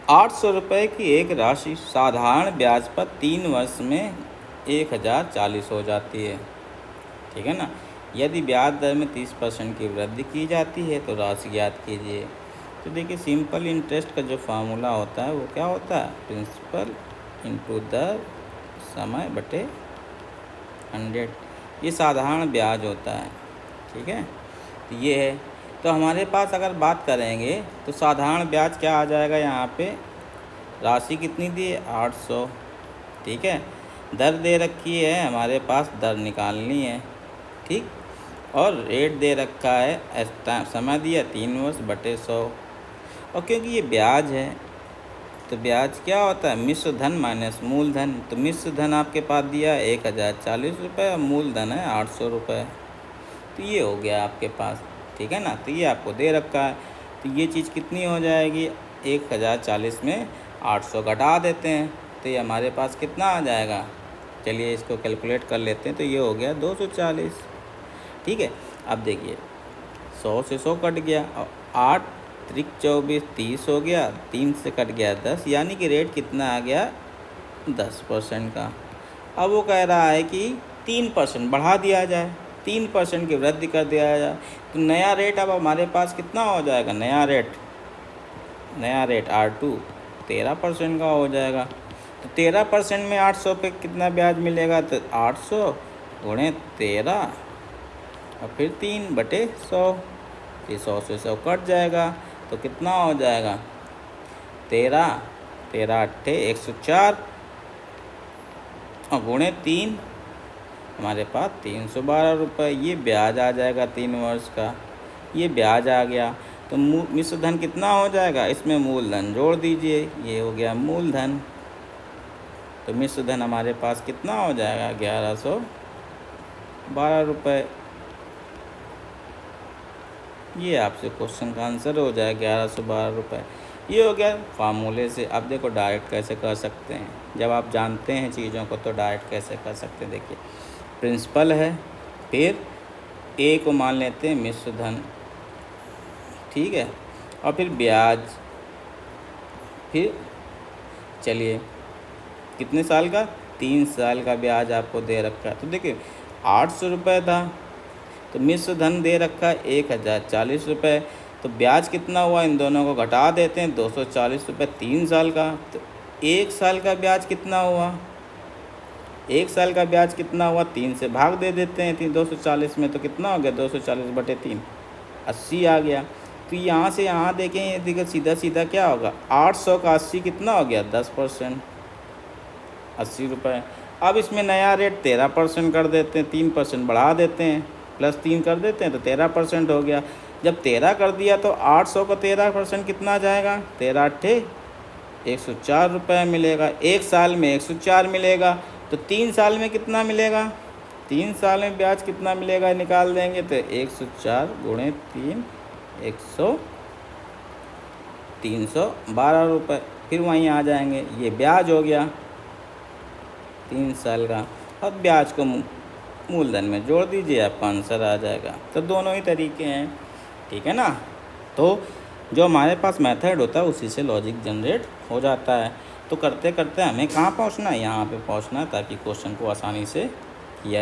₹800 की एक राशि साधारण ब्याज पर 3 वर्ष में 1040 हो जाती है। ठीक है ना। यदि ब्याज दर में 30% की वृद्धि की जाती है तो राशि ज्ञात कीजिए। तो देखिए, सिंपल इंटरेस्ट का जो फार्मूला होता है वो क्या होता है, प्रिंसिपल इंटू दर समय बटे 100। ये साधारण ब्याज होता है। ठीक है, तो ये है। तो हमारे पास अगर बात करेंगे तो साधारण ब्याज क्या आ जाएगा, यहाँ पे राशि कितनी दी है, 800। ठीक है, दर दे रखी है हमारे पास, दर निकालनी है। ठीक, और रेट दे रखा है, समय दिया 3 वर्ष बटे 100। और क्योंकि ये ब्याज है तो ब्याज क्या होता है, मिश्र धन माइनस मूलधन। तो मिश्र धन आपके पास दिया है 1040 और मूलधन है 800। तो ये हो गया आपके पास। ठीक है ना, तो ये आपको दे रखा है। तो ये चीज़ कितनी हो जाएगी, 1040 में 800 घटा देते हैं तो ये हमारे पास कितना आ जाएगा। चलिए इसको कैलकुलेट कर लेते हैं। तो ये हो गया 240। ठीक है, अब देखिए 100 से 100 कट गया और 8 त्रिक 24 30 हो गया, 3 से कट गया 10, यानी कि रेट कितना आ गया, 10% का। अब वो कह रहा है कि 3% बढ़ा दिया जाए, 3% की वृद्धि कर दिया जाए। तो नया रेट अब हमारे पास कितना हो जाएगा, नया रेट R2 13% का हो जाएगा। तो 13% में 800 पे कितना ब्याज मिलेगा, तो 800 गुणे 13 और फिर 3 बटे 100। ये 100 से 100 कट जाएगा तो कितना हो जाएगा, 13 अट्ठे 104 और गुणे 3 हमारे पास 312 रुपये। ये ब्याज आ जाएगा 3 वर्ष का, ये ब्याज आ गया। तो मिश्र धन कितना हो जाएगा, इसमें मूलधन जोड़ दीजिए, ये हो गया मूलधन। तो मिश्र धन हमारे पास कितना हो जाएगा, 1112 रुपये। ये आपसे क्वेश्चन का आंसर हो जाएगा 1112 रुपये। ये हो गया फार्मूले से। अब देखो डायरेक्ट कैसे कर सकते हैं, जब आप जानते हैं चीज़ों को तो डायरेक्ट कैसे कर सकते हैं। देखिए, प्रिंसिपल है, फिर ए को मान लेते हैं मिश्र धन, ठीक है, और फिर ब्याज, फिर चलिए कितने साल का, 3 साल का ब्याज आपको दे रखा है। तो देखिए 800 रुपये था, तो मिश्र धन दे रखा है 1040 रुपये। तो ब्याज कितना हुआ, इन दोनों को घटा देते हैं, 240 रुपये 3 साल का। तो 1 साल का ब्याज कितना हुआ, 1 साल का ब्याज कितना हुआ, 3 से भाग दे देते हैं 240 में, तो कितना हो गया, 240 बटे 3 80 आ गया। तो यहाँ से यहाँ देखें, ये देखो सीधा सीधा क्या होगा, 800 का 80 कितना हो गया, 10%, 80 रुपये। अब इसमें नया रेट 13% कर देते हैं, 3% बढ़ा देते हैं, प्लस 3 कर देते हैं तो 13% हो गया। जब 13 कर दिया तो 800 का 13% कितना जाएगा, 13 अट्ठे 104 रुपये मिलेगा। 1 साल में 104 मिलेगा, तो 3 साल में कितना मिलेगा, 3 साल में ब्याज कितना मिलेगा निकाल देंगे, तो 104 गुणे 3 312 रुपये। फिर वहीं आ जाएंगे, ये ब्याज हो गया 3 साल का। अब ब्याज को मूलधन में जोड़ दीजिए, आपका आंसर आ जाएगा। तो दोनों ही तरीके हैं, ठीक है ना। तो जो हमारे पास मेथड होता है उसी से लॉजिक जनरेट हो जाता है। तो करते करते हमें कहाँ पहुँचना है, यहाँ पे पहुँचना है, ताकि क्वेश्चन को आसानी से